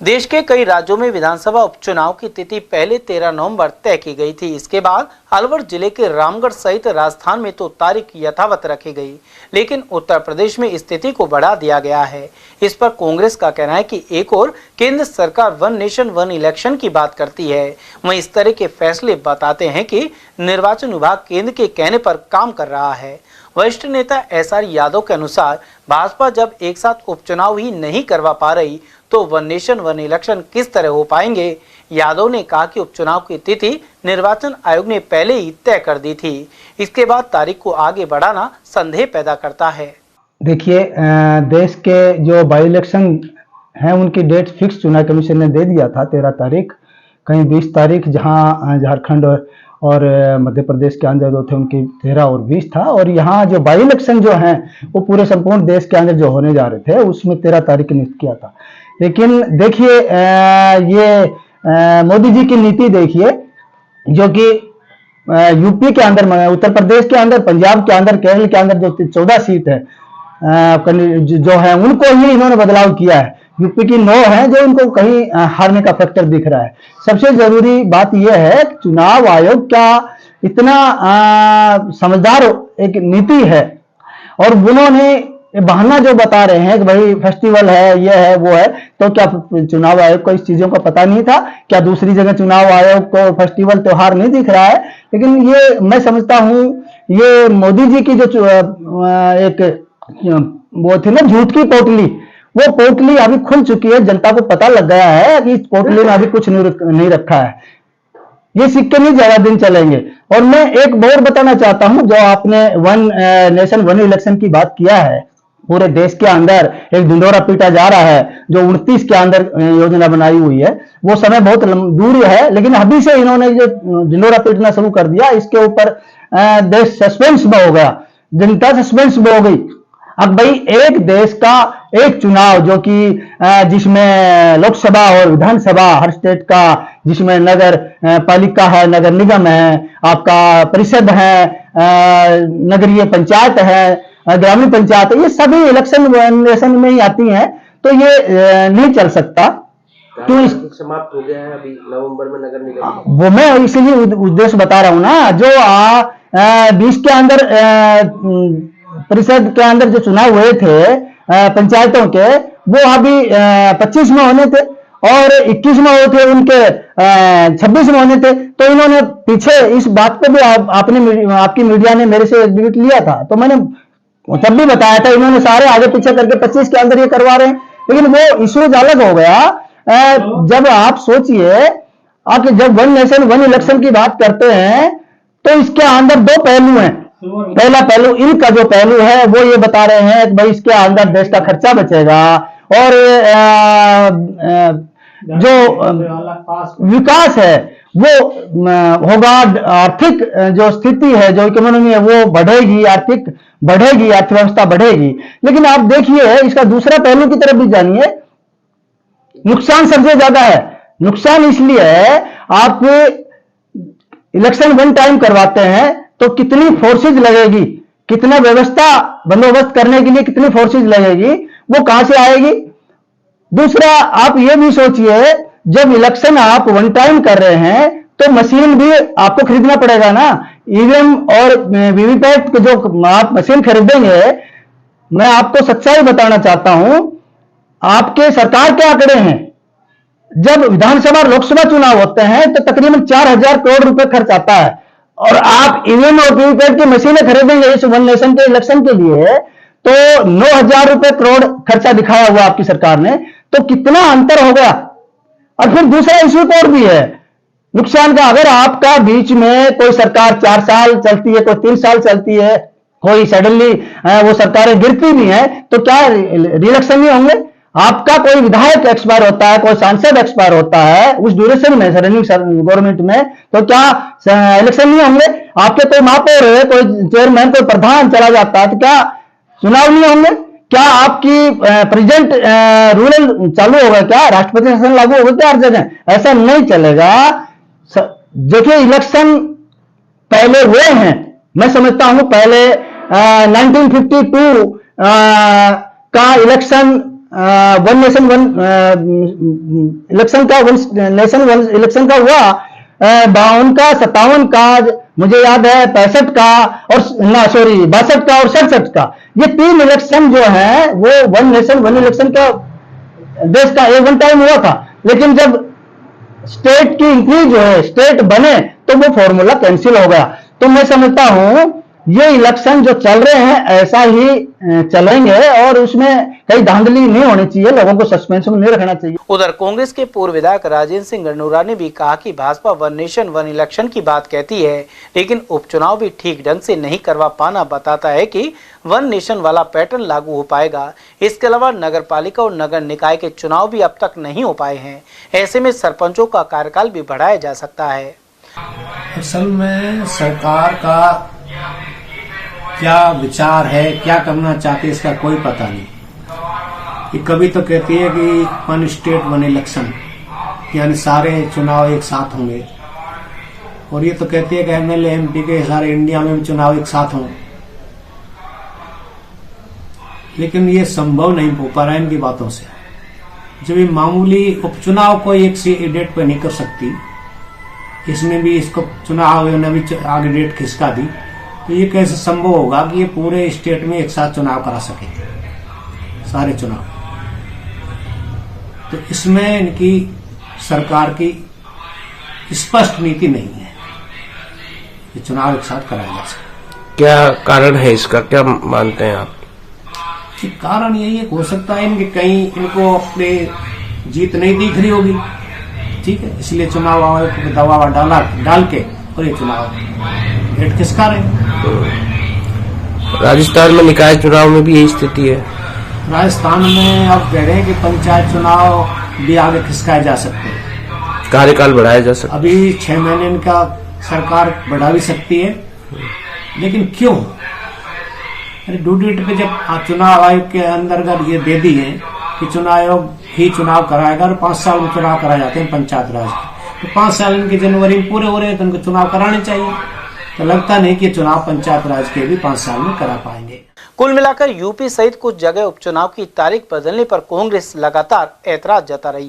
देश के कई राज्यों में विधानसभा उपचुनाव की तिथि पहले 13 नवंबर तय की गई थी। इसके बाद अलवर जिले के रामगढ़ सहित राजस्थान में तो तारीख यथावत रखी गई, लेकिन उत्तर प्रदेश में इस तिथि को बढ़ा दिया गया है। इस पर कांग्रेस का कहना है कि एक और केंद्र सरकार वन नेशन वन इलेक्शन की बात करती है, वहीं इस तरह के फैसले बताते हैं कि निर्वाचन विभाग केंद्र के कहने पर काम कर रहा है। वरिष्ठ नेता SR यादव के अनुसार भाजपा जब एक साथ उपचुनाव ही नहीं करवा पा रही तो वन नेशन वन इलेक्शन किस तरह हो पाएंगे। यादव ने कहा कि उपचुनाव की तिथि निर्वाचन आयोग ने पहले ही तय कर दी थी, इसके बाद तारीख को आगे बढ़ाना संदेह पैदा करता है। देखिए, देश के जो बाई इलेक्शन हैं उनकी डेट फिक्स चुनाव कमीशन ने दे दिया था 13 तारीख, कहीं 20 तारीख, जहां झारखंड और मध्य प्रदेश के अंदर जो थे उनकी 13 और 20 था, और यहाँ जो बाई इलेक्शन जो हैं वो पूरे संपूर्ण देश के अंदर जो होने जा रहे थे उसमें 13 तारीख नियुक्त किया था। लेकिन देखिए, ये मोदी जी की नीति देखिए, जो कि यूपी के अंदर, उत्तर प्रदेश के अंदर, पंजाब के अंदर, केरल के अंदर जो 14 सीट है जो है उनको ही इन्होंने बदलाव किया है। यूपी की 9 है जो इनको कहीं हारने का फैक्टर दिख रहा है। सबसे जरूरी बात यह है कि चुनाव आयोग क्या इतना समझदार एक नीति है, और उन्होंने बहाना जो बता रहे हैं कि भाई फेस्टिवल है, ये है, वो है, तो क्या चुनाव आयोग को इस चीजों का पता नहीं था? क्या दूसरी जगह चुनाव आयोग को फेस्टिवल त्योहार नहीं दिख रहा है? लेकिन ये मैं समझता हूं ये मोदी जी की जो एक वो थी ना झूठ की पोटली, वो पोटली अभी खुल चुकी है। जनता को पता लग गया है कि इस पोटली में अभी कुछ नहीं रखा है। ये सिक्के नहीं ज्यादा दिन चलेंगे। और मैं एक और बताना चाहता हूं, जो आपने वन नेशन वन इलेक्शन की बात किया है, पूरे देश के अंदर एक ढिंढोरा पीटा जा रहा है। जो 29 के अंदर योजना बनाई हुई है वो समय बहुत दूर है, लेकिन अभी से इन्होंने जो ढिंढोरा पीटना शुरू कर दिया, इसके ऊपर देश सस्पेंस में हो गया, जनता सस्पेंस में हो गई। अब भाई एक देश का एक चुनाव जो कि जिसमें लोकसभा और विधानसभा हर स्टेट का, जिसमें नगर पालिका है, नगर निगम है, आपका परिषद है, नगरीय पंचायत है, ग्रामीण पंचायत है, ये सभी इलेक्शन में ही आती हैं, तो ये नहीं चल सकता। तो समाप्त हो गया है अभी नवंबर में नगर निगम। वो मैं इसीलिए उद्देश्य बता रहा हूं ना, जो 20 के अंदर परिषद के अंदर जो चुनाव हुए थे पंचायतों के, वो अभी 25 में होने थे और 21 में हुए थे उनके, 26 में होने थे। तो इन्होंने पीछे इस बात पे भी आपकी मीडिया ने मेरे से ट्वीट लिया था, तो मैंने तब भी बताया था इन्होंने सारे आगे पीछे करके 25 के अंदर ये करवा रहे हैं। लेकिन वो इश्यूज अलग हो गया। जब आप सोचिए आप जब वन नेशन वन इलेक्शन की बात करते हैं तो इसके अंदर 2 पहलू हैं। पहला पहलू, इनका जो पहलू है वो ये बता रहे हैं कि भाई इसके अंदर देश का खर्चा बचेगा और जो विकास है वो होगा, आर्थिक जो स्थिति है, जो इकोनॉमी है वो बढ़ेगी, आर्थिक बढ़ेगी, अर्थव्यवस्था बढ़ेगी। लेकिन आप देखिए इसका दूसरा पहलू की तरफ भी जानिए, नुकसान सबसे ज्यादा है। नुकसान इसलिए है, आप इलेक्शन वन टाइम करवाते हैं तो कितनी फोर्सेज लगेगी, कितना व्यवस्था बंदोबस्त करने के लिए कितनी फोर्सेज लगेगी, वो कहां से आएगी? दूसरा, आप ये भी सोचिए, जब इलेक्शन आप वन टाइम कर रहे हैं तो मशीन भी आपको खरीदना पड़ेगा ना। ईवीएम और वीवीपैट जो आप मशीन खरीदेंगे, मैं आपको सच्चाई बताना चाहता हूं, आपके सरकार के आंकड़े हैं, जब विधानसभा लोकसभा चुनाव होते हैं तो तकरीबन 4000 करोड़ रुपए खर्च आता है, और आप ईवीएम और वीवीपैट की मशीनें खरीदेंगे इस वन नेशन के इलेक्शन के लिए तो 9000 रुपए करोड़ खर्चा दिखाया हुआ आपकी सरकार ने। तो कितना अंतर हो गया। और फिर दूसरा इश्यू और भी है नुकसान का। अगर आपका बीच में कोई सरकार 4 साल चलती है, कोई 3 साल चलती है, कोई सडनली वो सरकारें गिरती भी है, तो क्या रिइलेक्शन नहीं होंगे? आपका कोई विधायक एक्सपायर होता है, कोई सांसद एक्सपायर होता है उस ड्यूरेशन में रनिंग गवर्नमेंट में, तो क्या इलेक्शन नहीं होंगे? आपके कोई महापौर है, कोई चेयरमैन, कोई प्रधान चला जाता है, तो क्या चुनाव नहीं होंगे? क्या आपकी प्रेजेंट रूल चालू होगा? क्या राष्ट्रपति शासन लागू होगा क्या हर जगह? ऐसा नहीं चलेगा। देखिए, इलेक्शन पहले हुए हैं, मैं समझता हूं पहले 1952 का election one nation one election का, वन नेशन वन इलेक्शन का हुआ 52 का, 57 का, मुझे याद है 65 का, और 62 का और 67 का। ये 3 इलेक्शन जो है वो वन नेशन वन इलेक्शन का देश का एक वन टाइम हुआ था। लेकिन जब स्टेट की इंक्रीज जो है, स्टेट बने, तो वो फॉर्मूला कैंसिल हो गया। तो मैं समझता हूं ये इलेक्शन जो चल रहे हैं ऐसा ही चलेंगे और उसमें कई धांधली नहीं होनी चाहिए, लोगों को सस्पेंस में नहीं रखना चाहिए। उधर कांग्रेस के पूर्व विधायक राजेंद्र सिंह गणूरा ने भी कहा कि Bhajpa one nation one election की बात कहती है, लेकिन उपचुनाव भी ठीक ढंग से नहीं करवा पाना बताता है कि वन नेशन वाला पैटर्न लागू हो पाएगा। इसके अलावा नगर पालिका और नगर निकाय के चुनाव भी अब तक नहीं हो पाए हैं। ऐसे में सरपंचों का कार्यकाल भी बढ़ाया जा सकता है। असल में सरकार का क्या विचार है, क्या करना चाहती है, इसका कोई पता नहीं। ये कभी तो कहती है कि वन स्टेट वन इलेक्शन, यानी सारे चुनाव एक साथ होंगे, और ये तो कहती है कि एमएलए एमपी के सारे इंडिया में चुनाव एक साथ हों, लेकिन ये संभव नहीं हो पा रहा है इनकी बातों से। जब ये मामूली उपचुनाव को एक से डेट पर नहीं कर सकती, इसमें भी इसको चुनाव ने भी आगे डेट खिसका दी, तो ये कैसे संभव होगा कि ये पूरे स्टेट में एक साथ चुनाव करा सके, सारे चुनाव। तो इसमें इनकी सरकार की स्पष्ट नीति नहीं है कि चुनाव एक साथ कराया जा सके। क्या कारण है इसका, क्या मानते हैं आप? कि कारण यही है, हो सकता है इनके कहीं इनको अपने जीत नहीं दिख रही होगी, ठीक है, इसलिए चुनाव आयोग को दबाव डाल के और ये चुनाव डेट खिसका रहे। राजस्थान में निकाय चुनाव में भी यही स्थिति है। राजस्थान में आप कह रहे हैं कि पंचायत चुनाव भी आगे खिसकाए जा सकते हैं, कार्यकाल बढ़ाया जा सकता है। अभी 6 महीने इनका सरकार बढ़ा भी सकती है, लेकिन क्यों? अरे ड्यू डेट पे जब चुनाव आयोग के अंतर्गत ये दे दी है कि चुनाव आयोग ही चुनाव कराएगा, और 5 साल में चुनाव कराए जाते हैं पंचायत राज के, तो 5 साल इनके जनवरी में पूरे हो रहे हैं, तो इनको चुनाव कराने चाहिए। तो लगता नहीं कि चुनाव पंचायत राज के भी 5 साल में करा पाएंगे। कुल मिलाकर यूपी सहित कुछ जगह उपचुनाव की तारीख बदलने पर कांग्रेस लगातार ऐतराज जता रही है।